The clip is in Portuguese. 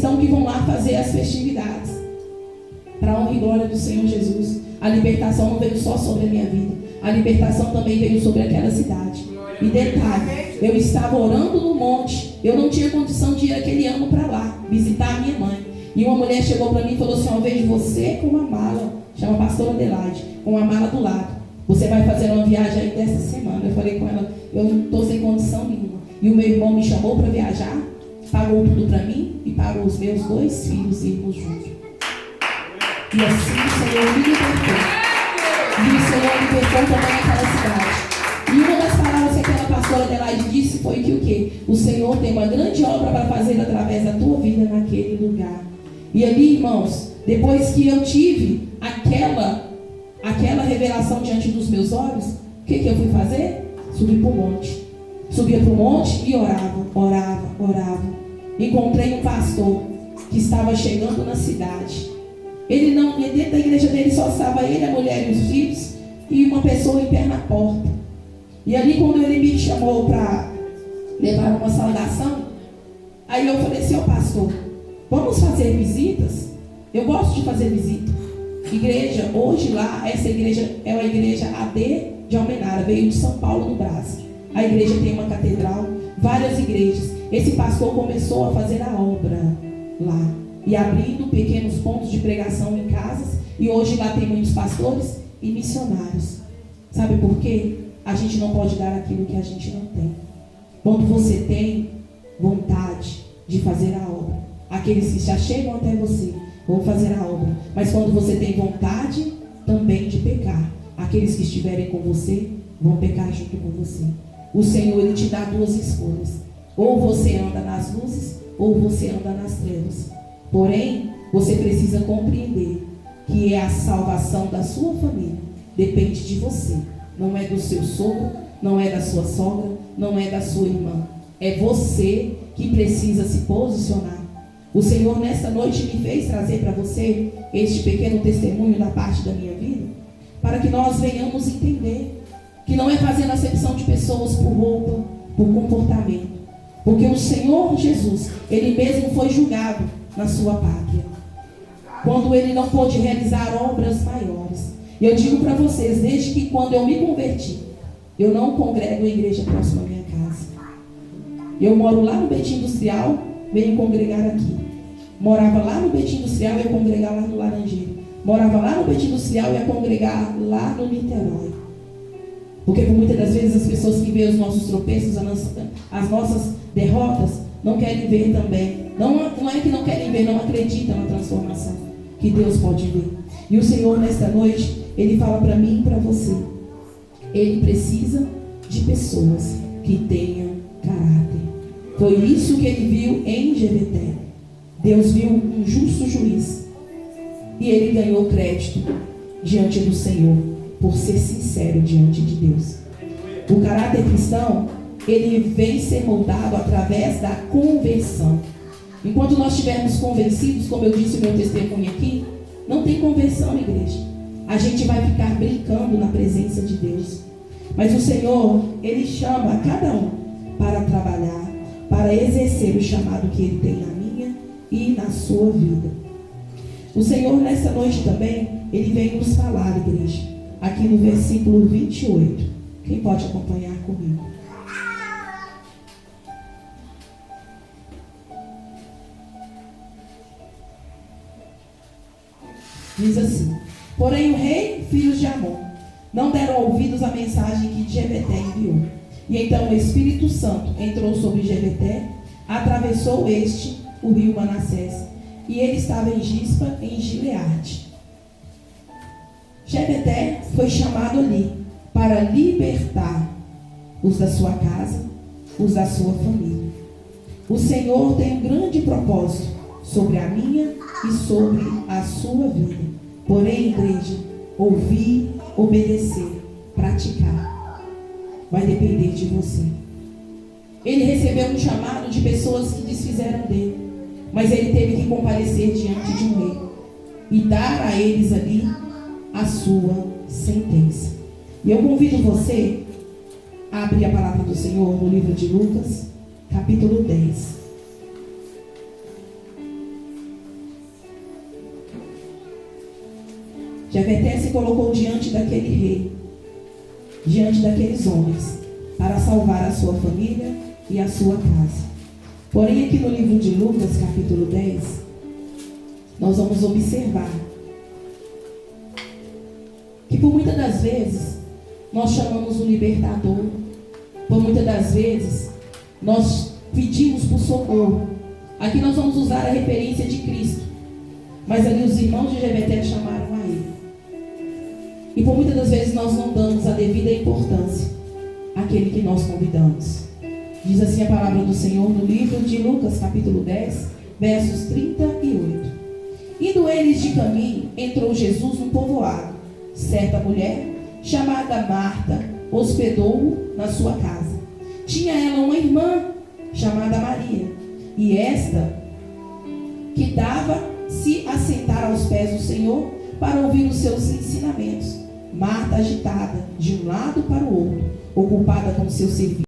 cristãos que vão lá fazer as festividades. Para a honra e glória do Senhor Jesus. A libertação não veio só sobre a minha vida. A libertação também veio sobre aquela cidade. E detalhe, eu estava orando no monte. Eu não tinha condição de ir aquele ano para lá, visitar a minha mãe. E uma mulher chegou para mim e falou assim: eu vejo você com uma mala, chama pastora Adelaide, com uma mala do lado. Você vai fazer uma viagem aí dessa semana. Eu falei com ela: eu não estou sem condição nenhuma. E o meu irmão me chamou para viajar, pagou tudo para mim e pagou os meus 2 filhos e irmos juntos. E assim o Senhor me libertou. E o Senhor libertou também aquela cidade. E uma das palavras que aquela pastora Adelaide disse foi que o quê? O Senhor tem uma grande obra para fazer através da tua vida naquele lugar. E ali, irmãos, depois que eu tive aquela revelação diante dos meus olhos, o que eu fui fazer? Subi para o monte. Subia para o monte e orava. Encontrei um pastor que estava chegando na cidade. Ele não, dentro da igreja dele só estava ele, a mulher e os filhos, e uma pessoa em pé na porta. E ali, quando ele me chamou para levar uma saudação, aí eu falei assim: ó pastor, vamos fazer visitas? Eu gosto de fazer visita. Igreja, hoje lá, essa igreja é uma igreja AD de Almenara, veio de São Paulo, no Brasil. A igreja tem uma catedral, várias igrejas. Esse pastor começou a fazer a obra lá, e abrindo pequenos pontos de pregação em casas, e hoje lá tem muitos pastores e missionários. Sabe por quê? A gente não pode dar aquilo que a gente não tem. Quando você tem vontade de fazer a obra, aqueles que já chegam até você vão fazer a obra. Mas quando você tem vontade também de pecar, aqueles que estiverem com você vão pecar junto com você. O Senhor, Ele te dá 2 escolhas: ou você anda nas luzes, ou você anda nas trevas. Porém, você precisa compreender que a salvação da sua família depende de você. Não é do seu sogro, não é da sua sogra, não é da sua irmã. É você que precisa se posicionar. O Senhor nesta noite me fez trazer para você este pequeno testemunho da parte da minha vida, para que nós venhamos entender que não é fazendo acepção de pessoas por roupa, por comportamento. Porque o Senhor Jesus, Ele mesmo foi julgado na sua pátria, quando Ele não pôde realizar obras maiores. E eu digo para vocês, desde que quando eu me converti, eu não congrego em igreja próxima à minha casa. Eu moro lá no Betim Industrial, venho congregar aqui. Morava lá no Betim Industrial, ia congregar lá no Laranjeiro. Morava lá no Betim Industrial, ia congregar lá no Niterói. Porque por muitas das vezes as pessoas que veem os nossos tropeços, as nossas derrotas, não querem ver também. Não é que não querem ver, não acreditam na transformação que Deus pode ver. E o Senhor nesta noite, Ele fala para mim e para você: Ele precisa de pessoas que tenham caráter. Foi isso que Ele viu em Jebeté. Deus viu um justo juiz, e ele ganhou crédito diante do Senhor por ser sincero diante de Deus. O caráter cristão, ele vem ser moldado através da conversão. Enquanto nós estivermos convencidos, como eu disse no meu testemunho aqui, não tem conversão, igreja. A gente vai ficar brincando na presença de Deus. Mas o Senhor, Ele chama a cada um para trabalhar, para exercer o chamado que Ele tem na minha e na sua vida. O Senhor, nessa noite também, Ele vem nos falar, igreja, aqui no versículo 28. Quem pode acompanhar comigo? Diz assim: porém o rei, filhos de Amon, não deram ouvidos à mensagem que Jebeté enviou. E então o Espírito Santo entrou sobre Jebeté, atravessou o rio Manassés, e ele estava em Gispa, em Gileade. Jebeté foi chamado ali para libertar os da sua casa, os da sua família. O Senhor tem um grande propósito sobre a minha e sobre a sua vida. Porém, igreja, ouvir, obedecer, praticar, vai depender de você. Ele recebeu um chamado de pessoas que desfizeram dele, mas ele teve que comparecer diante de um rei e dar a eles ali a sua sentença. E eu convido você a abrir a palavra do Senhor no livro de Lucas, capítulo 10. Jefté se colocou diante daquele rei, diante daqueles homens, para salvar a sua família e a sua casa. Porém, aqui no livro de Lucas, capítulo 10, nós vamos observar que por muitas das vezes nós chamamos o libertador, por muitas das vezes nós pedimos por socorro. Aqui nós vamos usar a referência de Cristo, mas ali os irmãos de Jefté chamaram a ele. E por muitas das vezes nós não damos a devida importância àquele que nós convidamos. Diz assim a palavra do Senhor no livro de Lucas, capítulo 10, versos 38. Indo eles de caminho, entrou Jesus num povoado. Certa mulher, chamada Marta, hospedou-o na sua casa. Tinha ela uma irmã, chamada Maria, e esta que dava-se a sentar aos pés do Senhor para ouvir os seus ensinamentos. Marta agitada de um lado para o outro, ocupada com seu serviço.